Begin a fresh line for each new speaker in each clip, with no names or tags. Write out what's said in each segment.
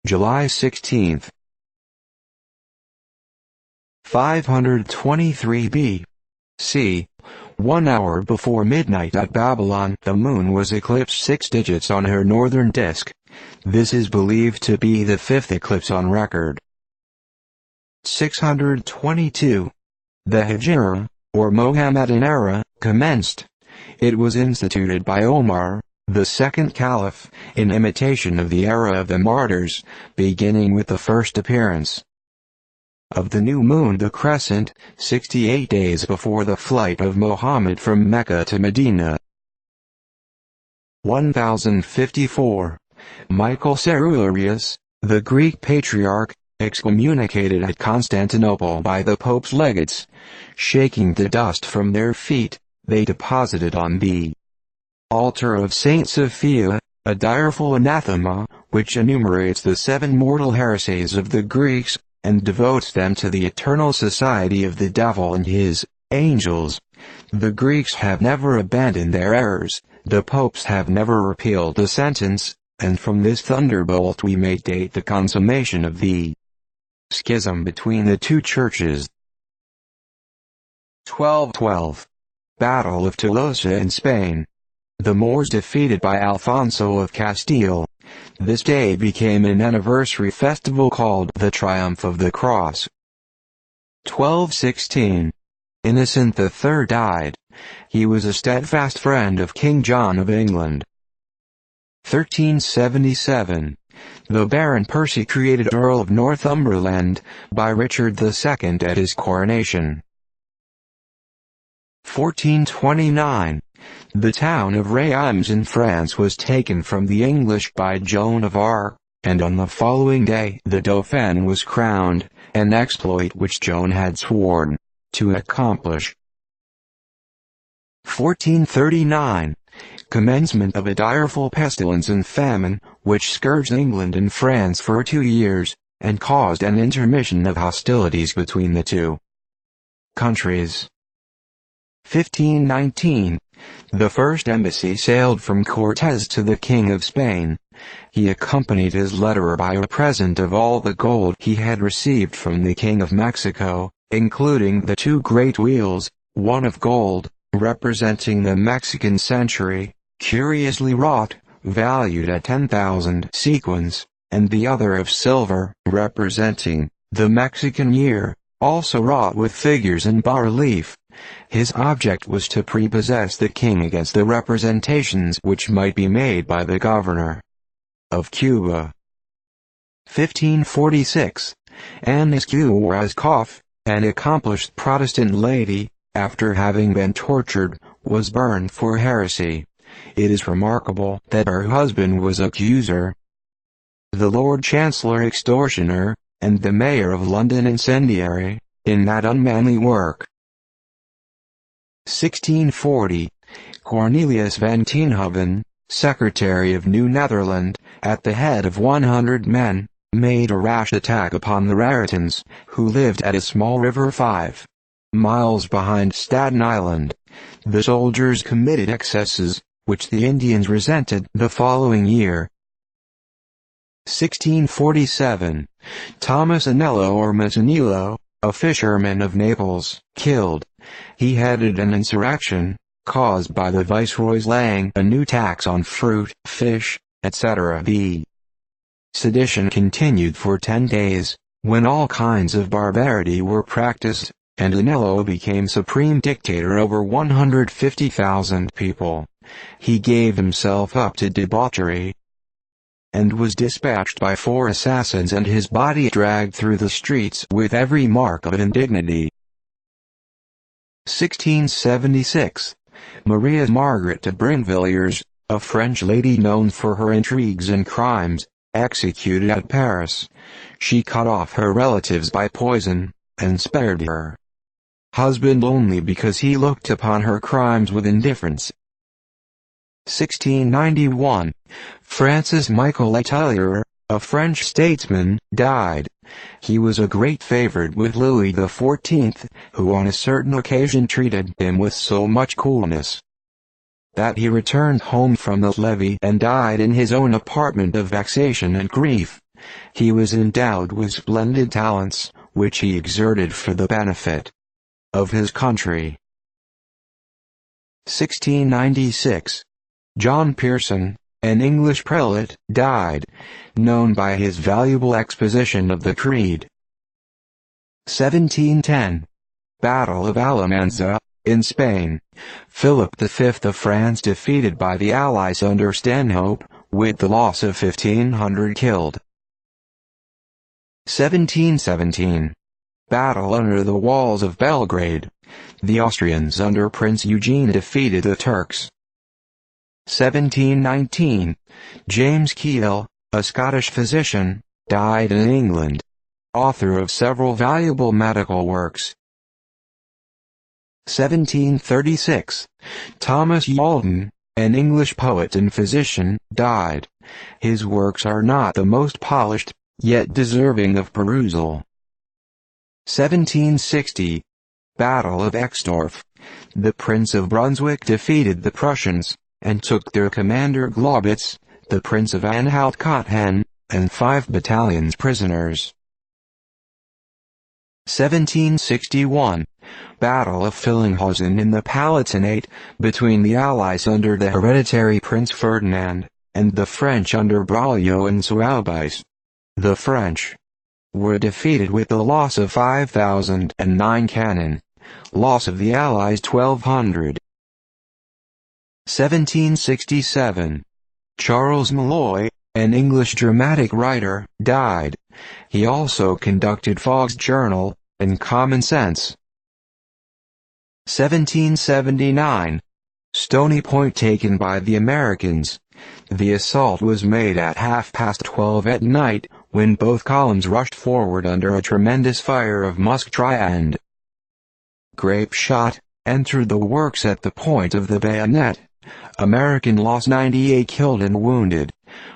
July 16. 523 B.C. 1 hour before midnight at Babylon, the moon was eclipsed 6 digits on her northern disk. This is believed to be the 5th eclipse on record. 622. The Hijra, or Mohammedan era, commenced. It was instituted by Omar, the second caliph, in imitation of the era of the martyrs, beginning with the first appearance of the new moon, the crescent, 68 days before the flight of Muhammad from Mecca to Medina. 1054. Michael Cerularius, the Greek patriarch, excommunicated at Constantinople by the Pope's legates. Shaking the dust from their feet, they deposited on the altar of Saint Sophia a direful anathema, which enumerates the 7 mortal heresies of the Greeks, and devotes them to the eternal society of the devil and his angels. The Greeks have never abandoned their errors, the popes have never repealed the sentence, and from this thunderbolt we may date the consummation of the schism between the two churches. 1212. Battle of Tolosa in Spain. The Moors defeated by Alfonso of Castile. This day became an anniversary festival called the Triumph of the Cross. 1216. Innocent III died. He was a steadfast friend of King John of England. 1377. The Baron Percy created Earl of Northumberland by Richard II at his coronation. 1429. The town of Reims in France was taken from the English by Joan of Arc, and on the following day the Dauphin was crowned, an exploit which Joan had sworn to accomplish. 1439. Commencement of a direful pestilence and famine, which scourged England and France for 2 years, and caused an intermission of hostilities between the two countries. 1519. The first embassy sailed from Cortes to the King of Spain. He accompanied his letter by a present of all the gold he had received from the King of Mexico, including the 2 great wheels, one of gold, representing the Mexican century, curiously wrought, valued at 10,000 sequins, and the other of silver, representing the Mexican year, also wrought with figures in bas-relief. His object was to prepossess the king against the representations which might be made by the governor of Cuba. 1546. Anne Esquerras, an accomplished Protestant lady, after having been tortured, was burned for heresy. It is remarkable that her husband was accuser, the Lord Chancellor extortioner, and the Mayor of London incendiary, in that unmanly work. 1640. Cornelius van Tienhoven, Secretary of New Netherland, at the head of 100 men, made a rash attack upon the Raritans, who lived at a small river 5 miles behind Staten Island. The soldiers committed excesses, which the Indians resented the following year. 1647. Thomas Anello or Massanillo, a fisherman of Naples, killed. He headed an insurrection, caused by the viceroy's laying a new tax on fruit, fish, etc. The sedition continued for 10 days, when all kinds of barbarity were practiced, and Anello became supreme dictator over 150,000 people. He gave himself up to debauchery, and was dispatched by 4 assassins and his body dragged through the streets with every mark of indignity. 1676. Maria Margaret de Brinvilliers, a French lady known for her intrigues and crimes, executed at Paris. She cut off her relatives by poison, and spared her husband only because he looked upon her crimes with indifference. 1691. Francis Michael Letellier, a French statesman, died. He was a great favorite with Louis XIV, who on a certain occasion treated him with so much coolness that he returned home from the levee and died in his own apartment of vexation and grief. He was endowed with splendid talents, which he exerted for the benefit of his country. 1696. John Pearson, an English prelate, died, known by his valuable exposition of the Creed. 1710. Battle of Almanza, in Spain. Philip V of France defeated by the Allies under Stanhope, with the loss of 1,500 killed. 1717. Battle under the walls of Belgrade. The Austrians under Prince Eugene defeated the Turks. 1719. James Keel, a Scottish physician, died in England. Author of several valuable medical works. 1736. Thomas Yalton, an English poet and physician, died. His works are not the most polished, yet deserving of perusal. 1760. Battle of Exdorf. The Prince of Brunswick defeated the Prussians, and took their commander Glaubitz, the Prince of Anhalt-Köthen, and 5 battalions prisoners. 1761. Battle of Fillinghausen in the Palatinate, between the Allies under the hereditary Prince Ferdinand, and the French under Braulio and Soubise. The French were defeated with the loss of 5,009 cannon. Loss of the Allies 1,200. 1767. Charles Molloy, an English dramatic writer, died. He also conducted Fogg's Journal, and Common Sense. 1779. Stony Point taken by the Americans. The assault was made at 12:30 at night, when both columns rushed forward under a tremendous fire of musketry and grape shot, entered the works at the point of the bayonet. American loss 98 killed and wounded.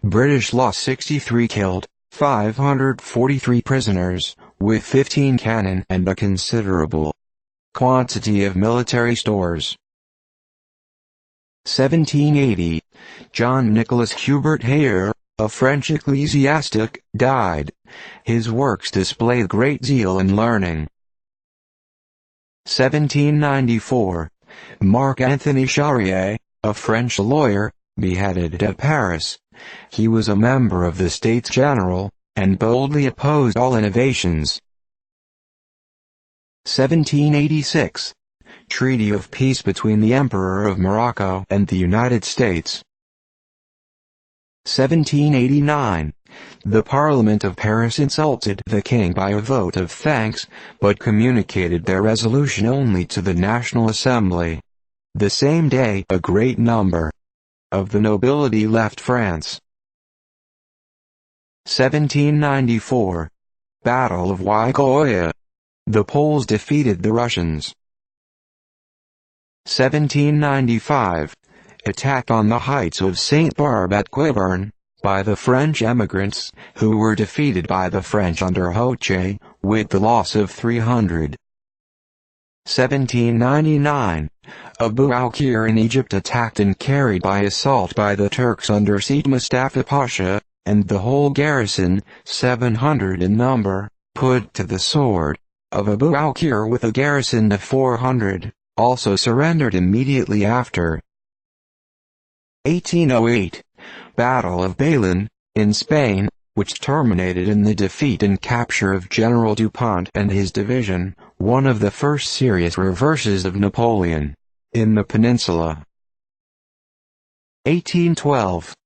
British loss 63 killed, 543 prisoners, with 15 cannon and a considerable quantity of military stores. 1780. John Nicholas Hubert Hare, a French ecclesiastic, died. His works displayed great zeal and learning. 1794. Marc Anthony Charrier, a French lawyer, beheaded at Paris. He was a member of the States General, and boldly opposed all innovations. 1786. Treaty of Peace between the Emperor of Morocco and the United States. 1789. The Parliament of Paris insulted the king by a vote of thanks, but communicated their resolution only to the National Assembly. The same day a great number of the nobility left France. 1794. Battle of Wycoia. The Poles defeated the Russians. 1795. Attack on the heights of St. Barbe at Quiberon, by the French emigrants, who were defeated by the French under Hoche, with the loss of 300. 1799. Abu al-Kir in Egypt attacked and carried by assault by the Turks under Said Mustafa Pasha, and the whole garrison, 700 in number, put to the sword of Abu al-Kir with a garrison of 400, also surrendered immediately after. 1808. Battle of Bailén, in Spain, which terminated in the defeat and capture of General Dupont and his division, one of the first serious reverses of Napoleon in the peninsula. 1812.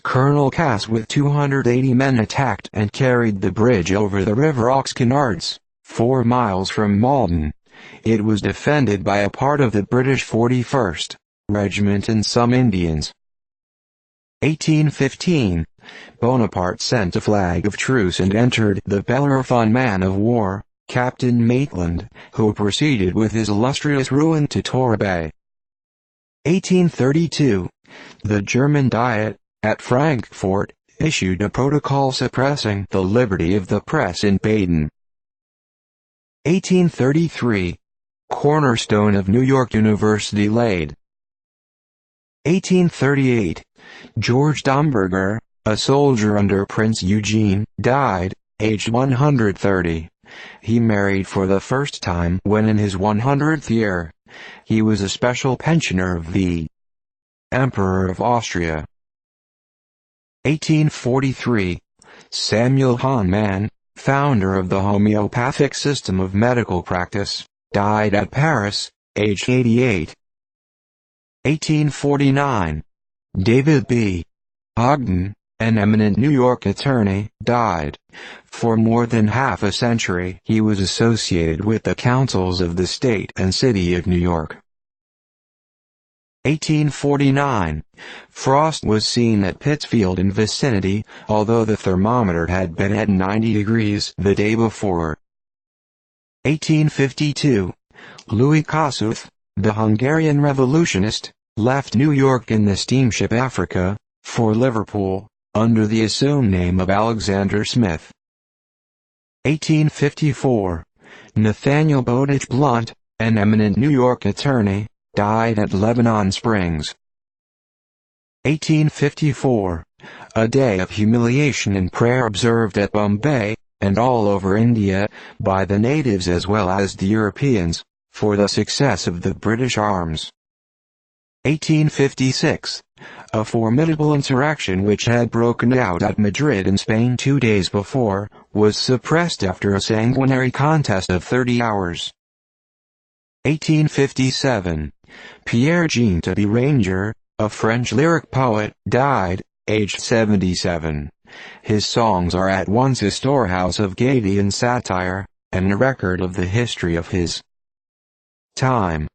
Colonel Cass with 280 men attacked and carried the bridge over the river Auxquenards, 4 miles from Malden. It was defended by a part of the British 41st Regiment and some Indians. 1815. Bonaparte sent a flag of truce and entered the Bellerophon man of war, Captain Maitland, who proceeded with his illustrious ruin to Torbay. 1832. The German Diet, at Frankfurt, issued a protocol suppressing the liberty of the press in Baden. 1833. Cornerstone of New York University laid. 1838. George Domberger, a soldier under Prince Eugene, died, aged 130. He married for the first time when in his 100th year. He was a special pensioner of the Emperor of Austria. 1843. Samuel Hahnemann, founder of the homeopathic system of medical practice, died at Paris, aged 88. 1849. David B. Ogden, an eminent New York attorney, died. For more than half a century he was associated with the councils of the state and city of New York. 1849. Frost was seen at Pittsfield and vicinity, although the thermometer had been at 90 degrees the day before. 1852. Louis Kossuth, the Hungarian revolutionist, left New York in the steamship Africa, for Liverpool, under the assumed name of Alexander Smith. 1854. Nathaniel Bowditch Blunt, an eminent New York attorney, died at Lebanon Springs. 1854. A day of humiliation and prayer observed at Bombay, and all over India, by the natives as well as the Europeans, for the success of the British arms. 1856. A formidable insurrection which had broken out at Madrid in Spain 2 days before, was suppressed after a sanguinary contest of 30 hours. 1857. Pierre-Jean Béranger, a French lyric poet, died, aged 77. His songs are at once a storehouse of gaiety and satire, and a record of the history of his time.